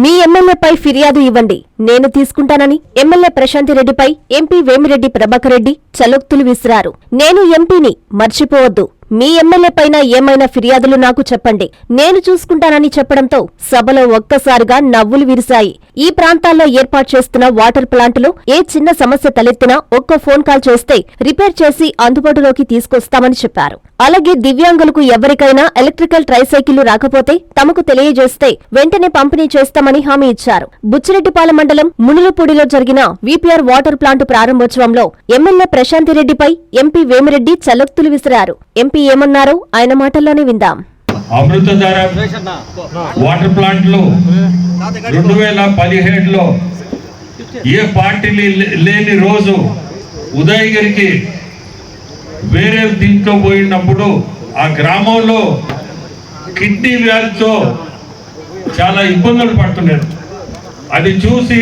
మీ ఎమ్మెల్యేపై ఫిర్యాదు ఇవ్వండి, నేను తీసుకుంటానని ఎమ్మెల్యే ప్రశాంతి రెడ్డిపై ఎంపీ వేమిరెడ్డి ప్రభాకర్ రెడ్డి చలోక్తులు విసిరారు. నేను ఎంపీని, మర్చిపోవద్దు. మీ ఎమ్మెల్యేపైన ఏమైనా ఫిర్యాదులు నాకు చెప్పండి, నేను చూసుకుంటానని చెప్పడంతో సభలో ఒక్కసారిగా నవ్వులు విరిశాయి. ఈ ప్రాంతాల్లో ఏర్పాటు చేస్తున్న వాటర్ ప్లాంటులో ఏ చిన్న సమస్య తలెత్తినా ఒక్క ఫోన్ కాల్ చేస్తే రిపేర్ చేసి అందుబాటులోకి తీసుకొస్తామని చెప్పారు. అలాగే దివ్యాంగులకు ఎవరికైనా ఎలక్ట్రికల్ ట్రైసైకిళ్లు రాకపోతే తమకు తెలియజేస్తే వెంటనే పంపిణీ చేస్తామని హామీ ఇచ్చారు. బుచ్చిరెడ్డిపాలెం మండలం మునులపూడిలో జరిగిన వీపీఆర్ వాటర్ ప్లాంటు ప్రారంభోత్సవంలో ఎమ్మెల్యే ప్రశాంతి రెడ్డిపై ఎంపీ వేమిరెడ్డి చలోక్తులు విసిరారు. ఎంపీ ఏమన్నారో ఆయన మాటల్లోనే విందాం. అమృతధార వాటర్ ప్లాంట్లు 2017లో ఏ పార్టీ లేని రోజు ఉదయగిరికి వేరే దీంట్లో పోయినప్పుడు ఆ గ్రామంలో కిడ్నీ వ్యాధితో చాలా ఇబ్బందులు పడుతున్నారు. అది చూసి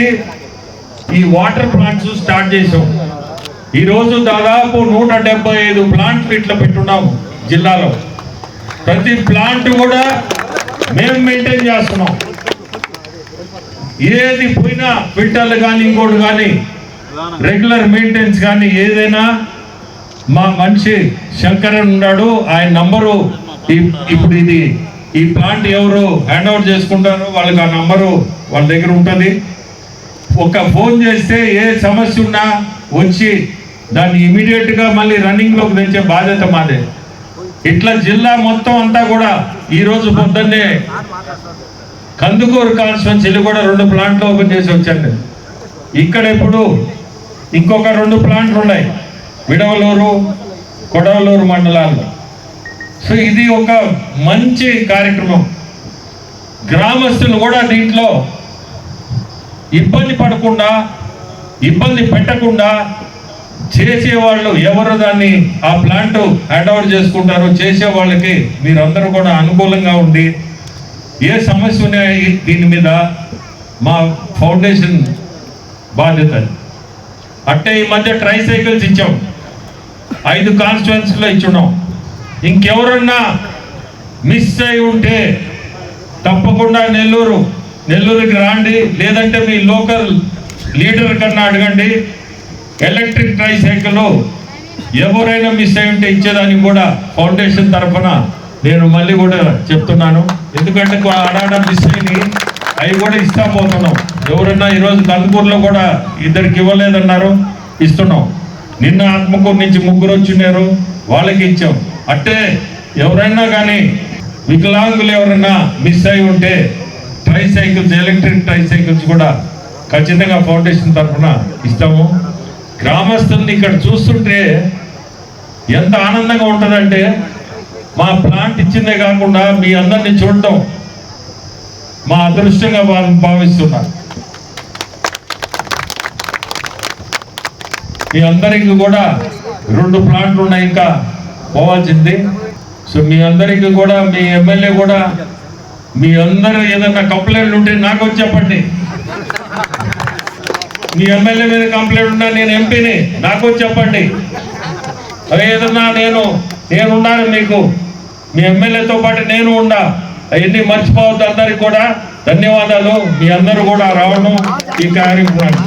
ఈ వాటర్ ప్లాంట్స్ స్టార్ట్ చేసాం. ఈరోజు దాదాపు 175 ప్లాంట్లు ఇట్లా పెట్టున్నాము జిల్లాలో. ప్రతి ప్లాంట్ కూడా మేము మెయింటైన్ చేస్తున్నాం. ఏది పోయినా ఫిల్టర్లు కానీ ఇంకోటి కానీ రెగ్యులర్ మెయింటెనెన్స్ కానీ ఏదైనా మా మనిషి శంకరన్ ఉన్నాడు, ఆయన నంబరు ఇప్పుడు ఈ ప్లాంట్ ఎవరు హ్యాండ్ ఓవర్ చేసుకుంటారో వాళ్ళకి ఆ నంబరు వాళ్ళ దగ్గర ఉంటుంది. ఒక ఫోన్ చేస్తే ఏ సమస్య ఉన్నా వచ్చి దాన్ని ఇమీడియట్గా మళ్ళీ రన్నింగ్లోకి తెచ్చే బాధ్యత మాదే. ఇట్లా జిల్లా మొత్తం అంతా కూడా ఈరోజు పొద్దున్నే కందుకూరు కాన్స్టిట్యున్సీలు కూడా 2 ప్లాంట్లు ఓపెన్ చేసి వచ్చాను. ఇక్కడ ఇప్పుడు ఇంకొక 2 ప్లాంట్లు ఉన్నాయి విడవలూరు, కొడవలూరు మండలాల్లో. సో ఇది ఒక మంచి కార్యక్రమం. గ్రామస్తులు కూడా దీంట్లో ఇబ్బంది పడకుండా, ఇబ్బంది పెట్టకుండా చేసేవాళ్ళు ఎవరు దాన్ని ఆ ప్లాంట్ హ్యాండ్ ఓవర్ చేసుకుంటారో చేసే వాళ్ళకి మీరందరూ కూడా అనుకూలంగా ఉండి ఏ సమస్య ఉన్నాయి దీని మీద మా ఫౌండేషన్ బాధ్యత. అట్టే ఈ మధ్య ట్రైసైకిల్స్ ఇచ్చాం, 5 కాన్స్టిట్యుయెన్సీలో ఇచ్చున్నాం. ఇంకెవరన్నా మిస్ అయి ఉంటే తప్పకుండా నెల్లూరుకి రాండి, లేదంటే మీ లోకల్ లీడర్ కన్నా అడగండి. ఎలక్ట్రిక్ ట్రైసైకిల్ ఎవరైనా మిస్ అయి ఉంటే ఇచ్చేదానికి కూడా ఫౌండేషన్ తరఫున నేను మళ్ళీ కూడా చెప్తున్నాను. ఎందుకంటే ఆడాడ మిస్ అయ్యి అవి కూడా ఇస్తా పోతున్నాం. ఎవరన్నా ఈరోజు కందుకూరులో కూడా 2 ఇవ్వలేదన్నారు, ఇస్తున్నాం. నిన్న ఆత్మకూరు నుంచి 3 వచ్చినారు, వాళ్ళకి ఇచ్చాం. అంటే ఎవరైనా కానీ వికలాంగులు ఎవరైనా మిస్ అయి ఉంటే ట్రైసైకిల్స్, ఎలక్ట్రిక్ ట్రైసైకిల్స్ కూడా ఖచ్చితంగా ఫౌండేషన్ తరఫున ఇస్తాము. గ్రామస్తుల్ని ఇక్కడ చూస్తుంటే ఎంత ఆనందంగా ఉంటుందంటే మా ప్లాంట్ ఇచ్చిందే కాకుండా మీ అందరినీ చూడటం మా అదృష్టంగా భావిస్తున్నారు. మీ అందరికీ కూడా 2 ప్లాంట్లు ఉన్నాయి, ఇంకా పోవాల్సింది. సో మీ అందరికీ కూడా మీ ఎమ్మెల్యే కూడా మీ అందరూ ఏదైనా కంప్లైంట్లు ఉంటే నాకు వచ్చి చెప్పండి. మీ ఎమ్మెల్యే మీద కంప్లైంట్ ఉన్నా నేను ఎంపీని, నాకు వచ్చి చెప్పండి. ఏదన్నా నేను ఉండాలి మీకు, మీ ఎమ్మెల్యేతో పాటు నేను ఉండా. అవన్నీ మర్చిపోవద్దు. అందరికి కూడా ధన్యవాదాలు. మీ అందరూ కూడా రావడం ఈ కార్యక్రమాన్ని.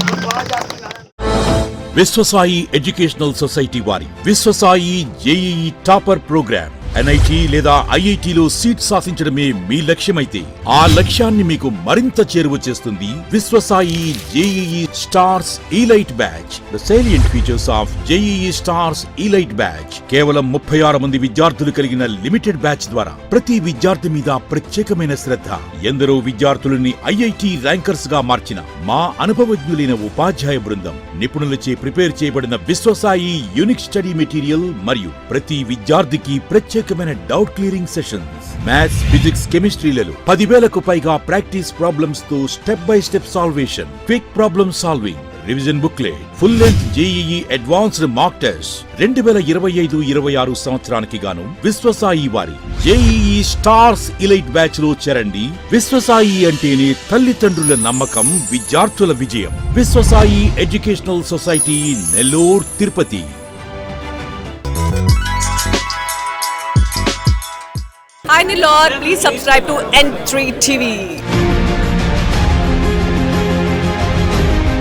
విశ్వసాయి ఎడ్యుకేషనల్ సొసైటీ వారి Vishwasai JEE topper program NIT లేదా ఐఐటిలో సీట్ సాధించడమే మీ లక్ష్యమైతే ఆ లక్ష్యాన్ని మీకు మరింత చేరువ చేస్తుంది Viswasai JEE stars elite batch. The salient features of JEE stars elite batch. కేవలం 36 మంది విద్యార్థులు కలిగిన లిమిటెడ్ బ్యాచ్ ద్వారా ప్రతి విద్యార్థి మీద ప్రత్యేకమైన శ్రద్ధ. ఎందరో విద్యార్థులని ఐఐటి ర్యాంకర్స్ గా మార్చిన మా అనుభవజ్ఞులైన ఉపాధ్యాయ బృందం, నిపుణులచే ప్రిపేర్ చేయబడిన విశ్వసాయి యూనిక్ స్టడీ మెటీరియల్ మరియు ప్రతి విద్యార్థికి ప్రత్యేకమైన doubt clearing sessions. Maths, physics, కెమిస్ట్రీలలో 10,000కు పైగా ప్రాక్టీస్ ప్రాబ్లమ్స్ తో step by step salvation, quick problem solving, revision booklet, full length JEE advanced mock test. 2025-26 సంవత్సరానికి గాను విశ్వసాయి వారి జేఈఈ స్టార్స్ ఇలైట్ బ్యాచ్ లో చేరండి. విశ్వసాయి అంటేనే తల్లిదండ్రుల నమ్మకం, విద్యార్థుల విజయం. Viswasai educational society, Nellore, Tirupati. Hi Nilor, please subscribe to N3 TV.